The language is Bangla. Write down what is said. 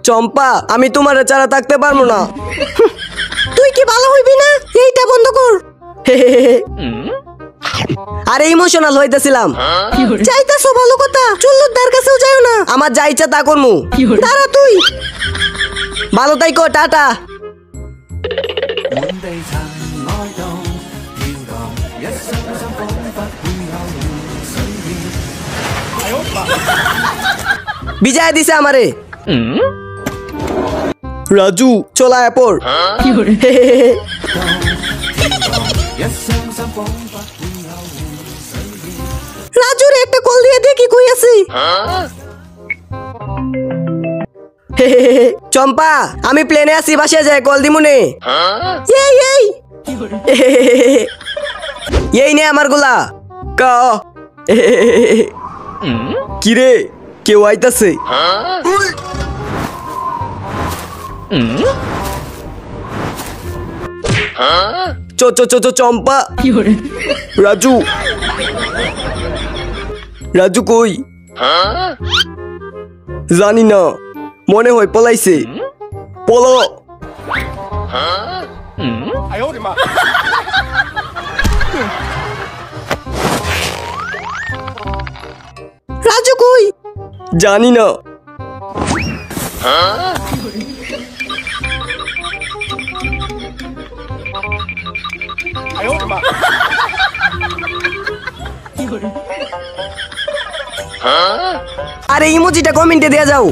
চম্পা আমি তোমার ছাড়া থাকতে পারবো না। তুই কি ভালো হইবি না? এইটা বন্ধ কর। আরে ইমোশনাল হইতেছিলাম। যাইতাছো ভালো কথা, চুল্লুদার কাছেও যাও না। আমার যা ইচ্ছা তা করমু। দাঁড়া তুই। ভালো থাইকো, টাটা। বিজয় দিছে আমারে। রাজু চলা এরপর। রাজুরে একটা কল দিয়ে দেখি কই আছে। চম্পা আমি প্লেনে আছি, বাসায় যাই, কল দিমুনে। এই এই এই নে আমার গুলা ক। কিরে কেউ আইতাছে? চো চো চো চো চম্পা। রাজু রাজু কই? জানি না, মনে হয় পলাইছে। পলো। রাজু কই? জানি না। আরে ইমোজিটা কমেন্টে দেয়া যাও।